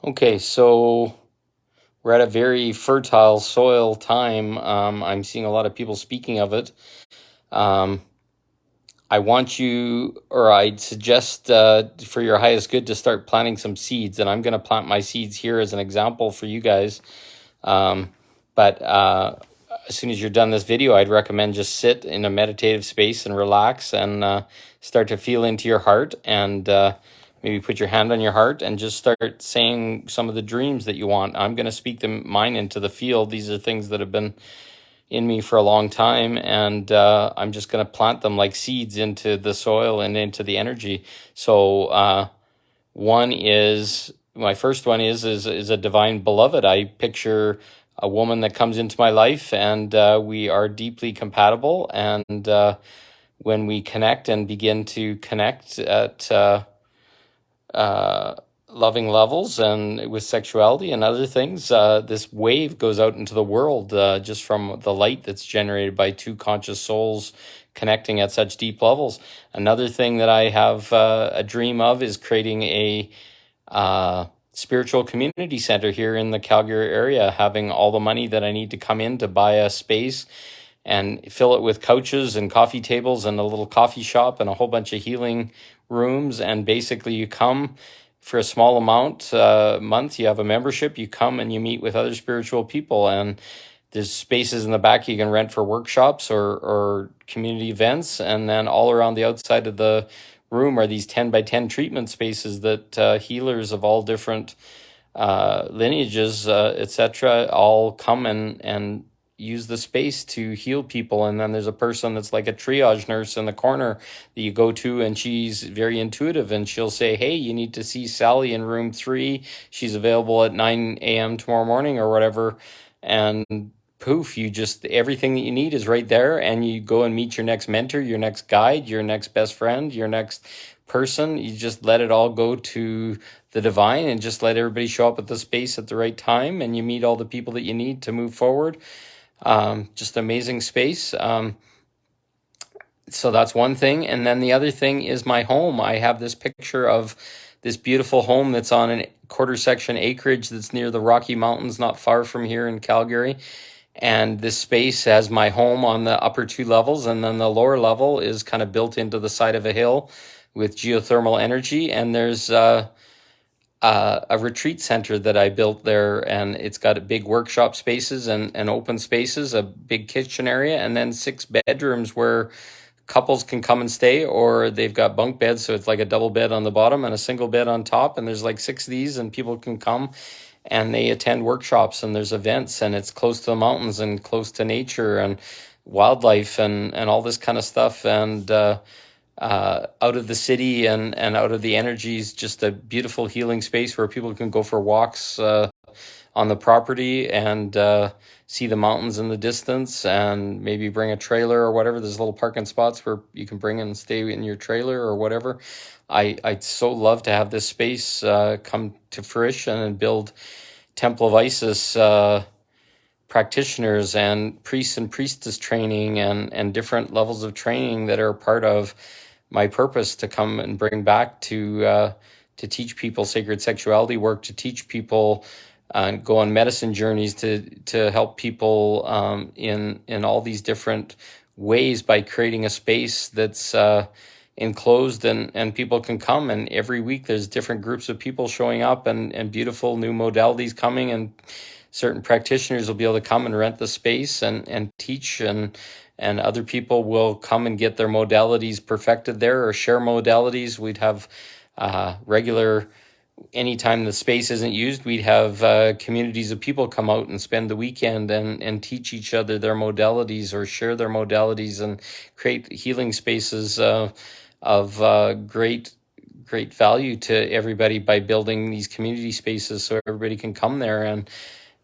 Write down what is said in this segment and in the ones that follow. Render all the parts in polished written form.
Okay, so we're at a very fertile soil time. I'm seeing a lot of people speaking of it. Um, I want you, or I'd suggest for your highest good to start planting some seeds. And I'm going to plant my seeds here as an example for you guys. But as soon as you're done this video, I'd recommend just sit in a meditative space and relax and start to feel into your heart and maybe put your hand on your heart and just start saying some of the dreams that you want. I'm going to speak mine into the field. These are things that have been in me for a long time, and I'm just going to plant them like seeds into the soil and into the energy. So my first one is a divine beloved. I picture a woman that comes into my life, and we are deeply compatible. And when we connect and begin to connect at loving levels and with sexuality and other things, this wave goes out into the world just from the light that's generated by two conscious souls connecting at such deep levels. Another thing that I have a dream of is creating a spiritual community center here in the Calgary area, having all the money that I need to come in to buy a space and fill it with couches and coffee tables and a little coffee shop and a whole bunch of healing rooms. And basically you come for a small amount a month, you have a membership, you come and you meet with other spiritual people, and there's spaces in the back you can rent for workshops or community events. And then all around the outside of the room are these 10 by 10 treatment spaces that healers of all different lineages, etc., all come and use the space to heal people. And then there's a person that's like a triage nurse in the corner that you go to, and she's very intuitive, and she'll say, hey, you need to see Sally in room 3. She's available at 9 a.m. tomorrow morning or whatever. And poof, you just, everything that you need is right there, and you go and meet your next mentor, your next guide, your next best friend, your next person. You just let it all go to the divine and just let everybody show up at the space at the right time, and you meet all the people that you need to move forward. Just amazing space. So that's one thing. And then the other thing is my home. I have this picture of this beautiful home that's on a quarter section acreage that's near the Rocky Mountains, not far from here in Calgary. And this space has my home on the upper 2 levels, and then the lower level is kind of built into the side of a hill with geothermal energy. And there's a retreat center that I built there, and it's got a big workshop spaces and open spaces, a big kitchen area, and then 6 bedrooms where couples can come and stay, or they've got bunk beds, so it's like a double bed on the bottom and a single bed on top, and there's like 6 of these, and people can come and they attend workshops, and there's events, and it's close to the mountains and close to nature and wildlife and all this kind of stuff. And out of the city and out of the energies, just a beautiful healing space where people can go for walks on the property and see the mountains in the distance, and maybe bring a trailer or whatever. There's little parking spots where you can bring and stay in your trailer or whatever. I'd so love to have this space come to fruition and build Temple of Isis practitioners and priests and priestess training and different levels of training that are part of my purpose to come and bring back to teach people sacred sexuality work, to teach people go on medicine journeys, to help people in all these different ways by creating a space that's enclosed and people can come. And every week there's different groups of people showing up and beautiful new modalities coming, and certain practitioners will be able to come and rent the space and teach, and other people will come and get their modalities perfected there or share modalities. We'd have regular, anytime the space isn't used, we'd have communities of people come out and spend the weekend and teach each other their modalities or share their modalities and create healing spaces of great value to everybody by building these community spaces so everybody can come there.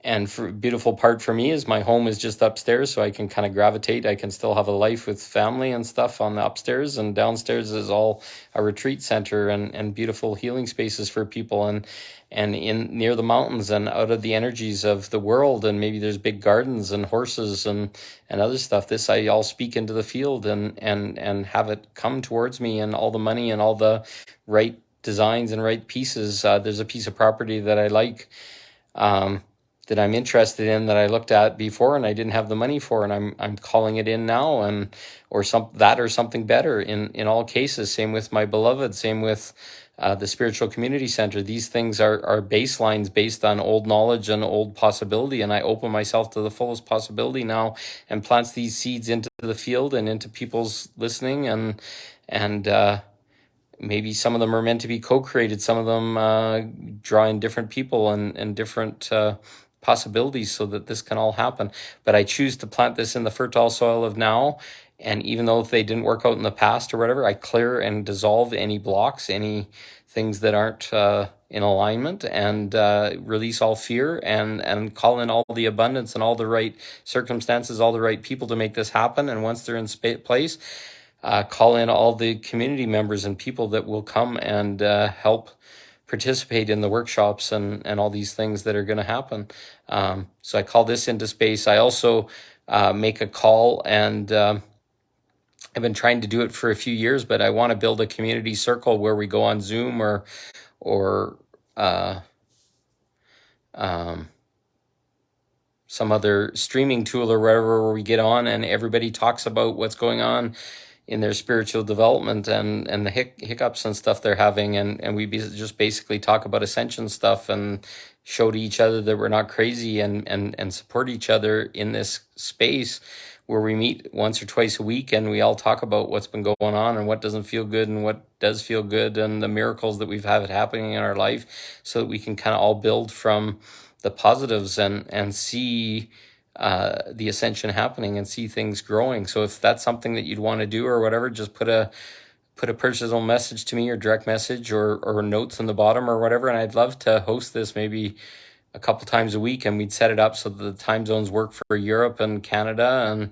And for beautiful part for me is my home is just upstairs, so I can kind of gravitate. I can still have a life with family and stuff on the upstairs, and downstairs is all a retreat center and beautiful healing spaces for people, and in near the mountains and out of the energies of the world. And maybe there's big gardens and horses and other stuff. This I all speak into the field and have it come towards me, and all the money and all the right designs and right pieces. There's a piece of property that I like, that I'm interested in, that I looked at before and I didn't have the money for, and I'm calling it in now, and or something better in all cases. Same with my beloved. Same with the Spiritual Community Center. These things are baselines based on old knowledge and old possibility, and I open myself to the fullest possibility now and plants these seeds into the field and into people's listening, and maybe some of them are meant to be co-created. Some of them draw in different people and different possibilities so that this can all happen. But I choose to plant this in the fertile soil of now. And even though if they didn't work out in the past or whatever, I clear and dissolve any blocks, any things that aren't in alignment, and release all fear, and call in all the abundance and all the right circumstances, all the right people to make this happen. And once they're in place, call in all the community members and people that will come and help participate in the workshops and all these things that are going to happen. So I call this into space. I also make a call, and I've been trying to do it for a few years, but I want to build a community circle where we go on Zoom or some other streaming tool or whatever, where we get on and everybody talks about what's going on in their spiritual development and the hiccups and stuff they're having, and we just basically talk about ascension stuff and show to each other that we're not crazy, and support each other in this space where we meet once or twice a week and we all talk about what's been going on and what doesn't feel good and what does feel good, and the miracles that we've had happening in our life, so that we can kind of all build from the positives and see the ascension happening and see things growing. So if that's something that you'd want to do or whatever, just put a personal message to me, or direct message, or notes in the bottom or whatever, and I'd love to host this maybe a couple times a week, and we'd set it up so that the time zones work for Europe and Canada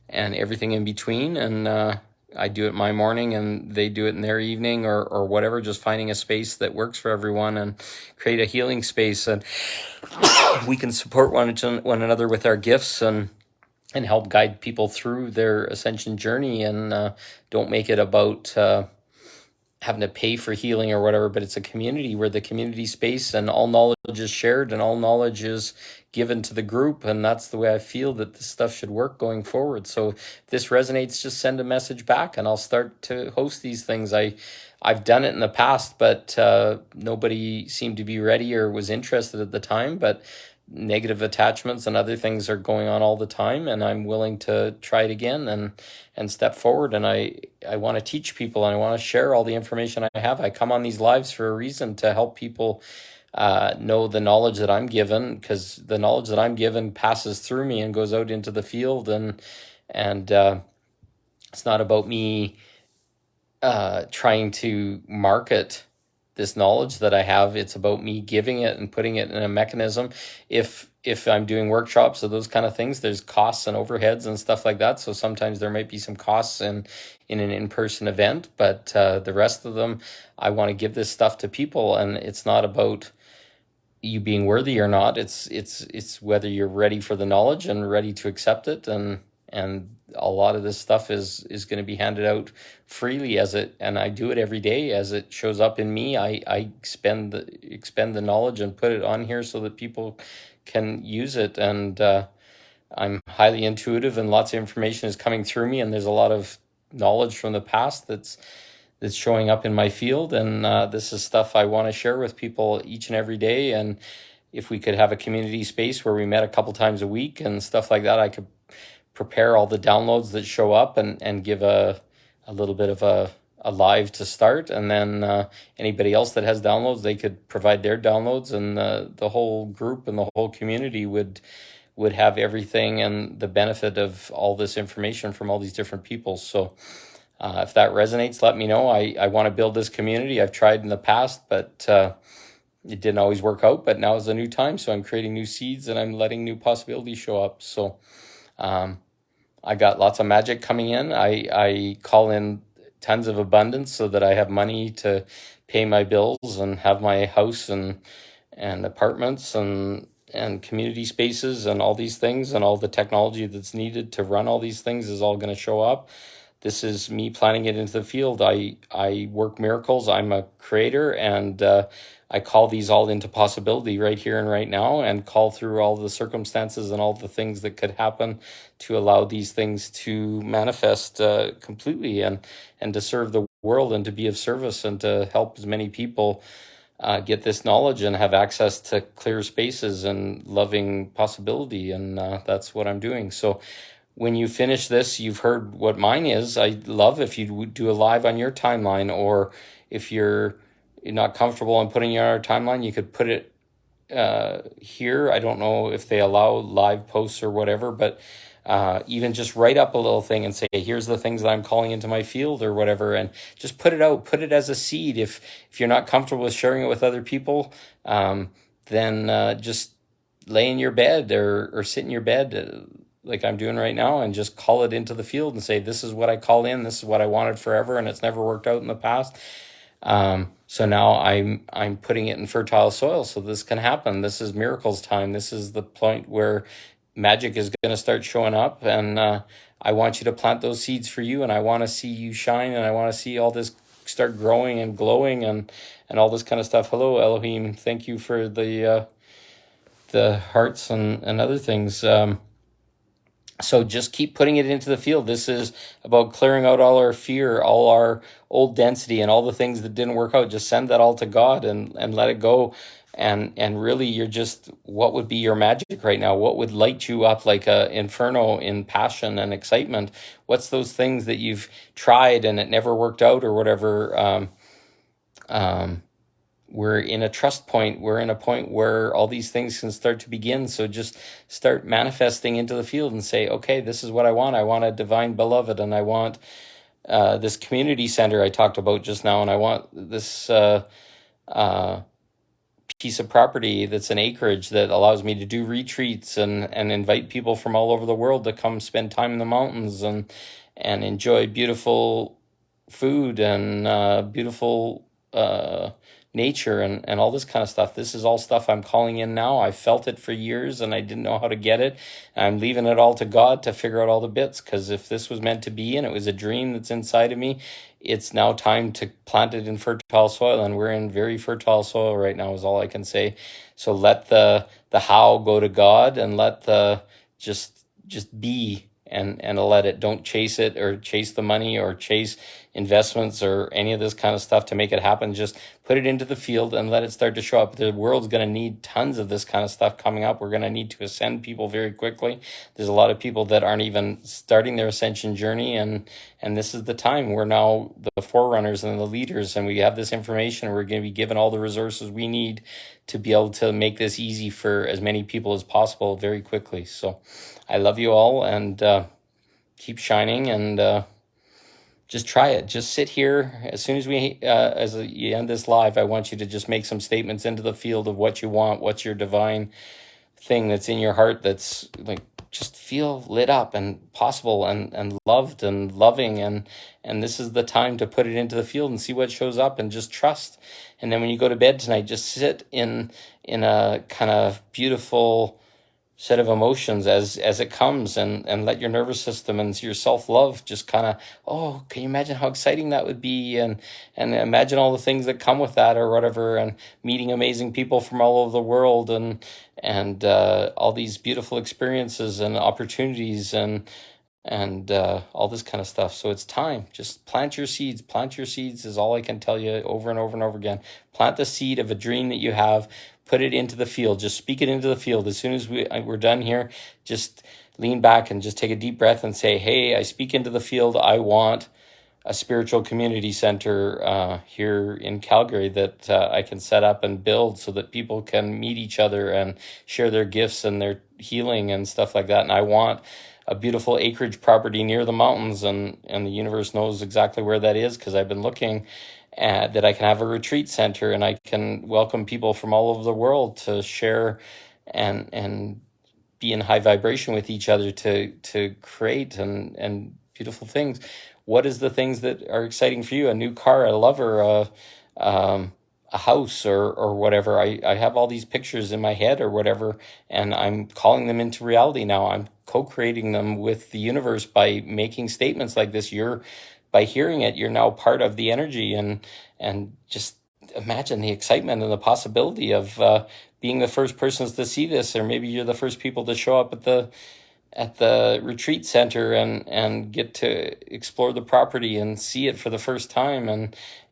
and everything in between. And I do it my morning and they do it in their evening, or whatever, just finding a space that works for everyone and create a healing space. And we can support one another with our gifts and help guide people through their ascension journey, and don't make it about having to pay for healing or whatever, but it's a community where the community space and all knowledge is shared and all knowledge is given to the group. And that's the way I feel that this stuff should work going forward. So if this resonates, just send a message back and I'll start to host these things. I've done it in the past, but nobody seemed to be ready or was interested at the time. But negative attachments and other things are going on all the time, and I'm willing to try it again and step forward. And I want to teach people, and I want to share all the information I have. I come on these lives for a reason, to help people know the knowledge that I'm given, because the knowledge that I'm given passes through me and goes out into the field, and it's not about me trying to market this knowledge that I have. It's about me giving it and putting it in a mechanism. If I'm doing workshops or those kind of things, there's costs and overheads and stuff like that. So sometimes there might be some costs in an in-person event, but the rest of them, I want to give this stuff to people. And it's not about you being worthy or not. It's whether you're ready for the knowledge and ready to accept it. And a lot of this stuff is going to be handed out freely and I do it every day as it shows up in me. I expend the knowledge and put it on here so that people can use it. And I'm highly intuitive, and lots of information is coming through me, and there's a lot of knowledge from the past that's showing up in my field. And this is stuff I want to share with people each and every day. And if we could have a community space where we met a couple times a week and stuff like that, I could prepare all the downloads that show up and give a little bit of a live to start. And then anybody else that has downloads, they could provide their downloads, and the whole group and the whole community would have everything and the benefit of all this information from all these different people. So if that resonates, let me know. I want to build this community. I've tried in the past, but it didn't always work out. But now is a new time, so I'm creating new seeds and I'm letting new possibilities show up. So I got lots of magic coming in. I call in tons of abundance so that I have money to pay my bills and have my house and apartments and community spaces and all these things, and all the technology that's needed to run all these things is all going to show up. this is me planting it into the field. I work miracles. I'm a creator, and I call these all into possibility right here and right now, and call through all the circumstances and all the things that could happen to allow these things to manifest completely, and to serve the world, and to be of service, and to help as many people get this knowledge and have access to clear spaces and loving possibility. And that's what I'm doing. So when you finish this, you've heard what mine is. I love if you would do a live on your timeline, or if you're not comfortable in putting it on our timeline, you could put it here. I don't know if they allow live posts or whatever, but even just write up a little thing and say, here's the things that I'm calling into my field or whatever, and just put it out, put it as a seed. If you're not comfortable with sharing it with other people, then just lay in your bed, or sit in your bed like I'm doing right now, and just call it into the field and say, this is what I call in, this is what I wanted forever, and it's never worked out in the past. So now I'm putting it in fertile soil so this can happen. This is miracles time. This is the point where magic is going to start showing up, and I want you to plant those seeds for you, and I want to see you shine, and I want to see all this start growing and glowing, and all this kind of stuff. Hello, Elohim. Thank you for the hearts and other things. So just keep putting it into the field. This is about clearing out all our fear, all our old density, and all the things that didn't work out. Just send that all to God, and let it go. And really, you're just, what would be your magic right now? What would light you up like a inferno in passion and excitement? What's those things that you've tried and it never worked out, or whatever? We're in a trust point. We're in a point where all these things can start to begin. So just start manifesting into the field and say, okay, this is what I want. I want a divine beloved, and I want this community center I talked about just now, and I want this piece of property that's an acreage that allows me to do retreats and invite people from all over the world to come spend time in the mountains and enjoy beautiful food and beautiful nature and all this kind of stuff. This is all stuff I'm calling in now. I felt it for years and I didn't know how to get it. I'm leaving it all to God to figure out all the bits, because if this was meant to be and it was a dream that's inside of me, it's now time to plant it in fertile soil, and we're in very fertile soil right now, is all I can say. So let the how go to God, and let the just be, and let it. Don't chase it, or chase the money, or chase investments, or any of this kind of stuff to make it happen. Just put it into the field and let it start to show up. The world's going to need tons of this kind of stuff coming up. We're going to need to ascend people very quickly. There's a lot of people that aren't even starting their ascension journey, and this is the time. We're now the forerunners and the leaders, and we have this information. We're going to be given all the resources we need to be able to make this easy for as many people as possible very quickly. So I love you all, and keep shining, and just try it. Just sit here. As soon as you end this live, I want you to just make some statements into the field of what you want, what's your divine thing that's in your heart, that's like, just feel lit up and possible and loved and loving, and this is the time to put it into the field and see what shows up, and just trust. And then when you go to bed tonight, just sit in a kind of beautiful set of emotions as it comes, and let your nervous system and your self-love just kind of, oh, can you imagine how exciting that would be, and imagine all the things that come with that, or whatever, and meeting amazing people from all over the world, and all these beautiful experiences and opportunities, and all this kind of stuff. So it's time. Just plant your seeds. Plant your seeds is all I can tell you, over and over and over again. Plant the seed of a dream that you have. Put it into the field. Just speak it into the field. As soon as we're done here, just lean back and just take a deep breath and say, hey, I speak into the field. I want a spiritual community center here in Calgary that I can set up and build, so that people can meet each other and share their gifts and their healing and stuff like that. And I want a beautiful acreage property near the mountains, and the universe knows exactly where that is, because I've been looking at that. I can have a retreat center, and I can welcome people from all over the world to share and be in high vibration with each other to create and beautiful things. What is the things that are exciting for you? A new car, a lover, a house or whatever. I have all these pictures in my head or whatever, and I'm calling them into reality now. I'm co-creating them with the universe by making statements like this. By hearing it, you're now part of the energy, and just imagine the excitement and the possibility of being the first persons to see this, or maybe you're the first people to show up at the retreat center and get to explore the property and see it for the first time,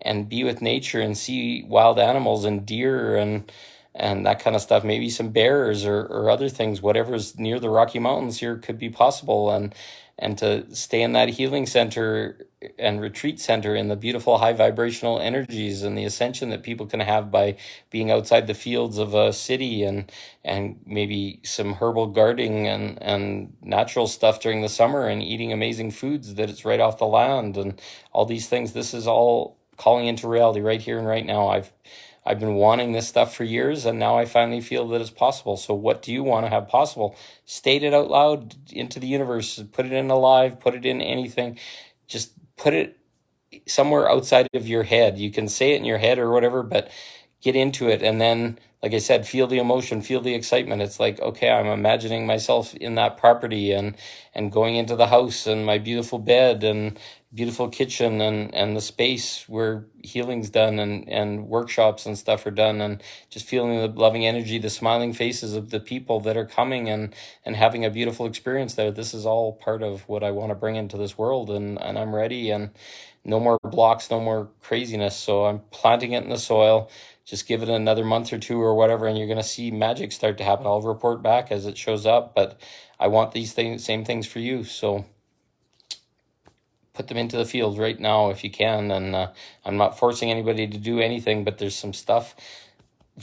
and be with nature and see wild animals and deer and that kind of stuff. Maybe some bears or other things, whatever's near the Rocky Mountains here could be possible. And to stay in that healing center and retreat center in the beautiful high vibrational energies and the ascension that people can have by being outside the fields of a city, and maybe some herbal gardening and natural stuff during the summer, and eating amazing foods that it's right off the land, and all these things. This is all calling into reality right here and right now. I've been wanting this stuff for years, and now I finally feel that it's possible. So what do you want to have possible? State it out loud into the universe. Put it in alive. Put it in anything. Just put it somewhere outside of your head. You can say it in your head or whatever, but get into it. And then, like I said, feel the emotion, feel the excitement. It's like, okay, I'm imagining myself in that property and going into the house and my beautiful bed and beautiful kitchen and the space where healing's done and workshops and stuff are done, and just feeling the loving energy, the smiling faces of the people that are coming and having a beautiful experience there. This is all part of what I want to bring into this world, and I'm ready, and no more blocks, no more craziness. So I'm planting it in the soil. Just give it another month or two or whatever, and you're going to see magic start to happen. I'll report back as it shows up, but I want these same things for you. So put them into the field right now if you can. And I'm not forcing anybody to do anything, but there's some stuff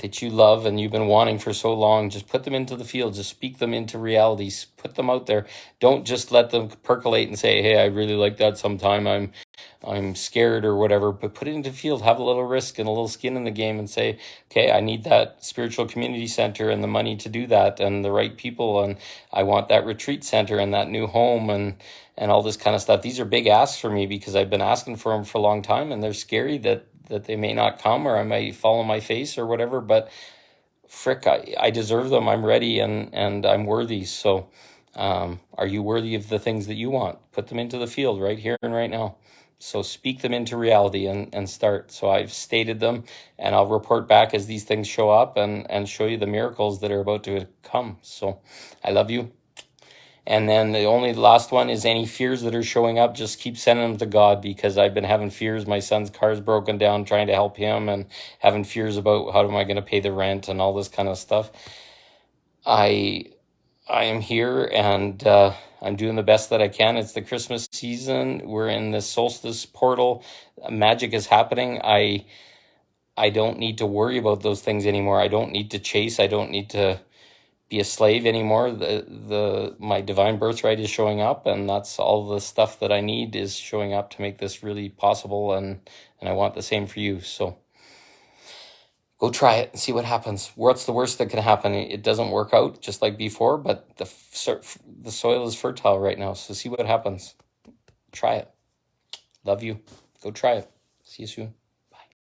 that you love and you've been wanting for so long. Just put them into the field. Just speak them into reality. Put them out there. Don't just let them percolate and say, hey, I really like that sometime. I'm scared or whatever, but put it into the field. Have a little risk and a little skin in the game, and say, okay, I need that spiritual community center and the money to do that, and the right people, and I want that retreat center and that new home and all this kind of stuff. These are big asks for me because I've been asking for them for a long time, and they're scary that they may not come, or I might fall on my face or whatever, but frick, I deserve them. I'm ready, and I'm worthy. So are you worthy of the things that you want? Put them into the field right here and right now. So speak them into reality and start. So I've stated them, and I'll report back as these things show up and show you the miracles that are about to come. So I love you. And then the only last one is any fears that are showing up, just keep sending them to God, because I've been having fears. My son's car's broken down, trying to help him, and having fears about how am I going to pay the rent and all this kind of stuff. I am here, and I'm doing the best that I can. It's the Christmas season. We're in the solstice portal. Magic is happening. I don't need to worry about those things anymore. I don't need to chase. I don't need to be a slave anymore. My divine birthright is showing up, and that's all the stuff that I need is showing up to make this really possible, and I want the same for you. So go try it and see what happens. What's the worst that can happen? It doesn't work out just like before, but the soil is fertile right now, so see what happens. Try it. Love you. Go try it. See you soon.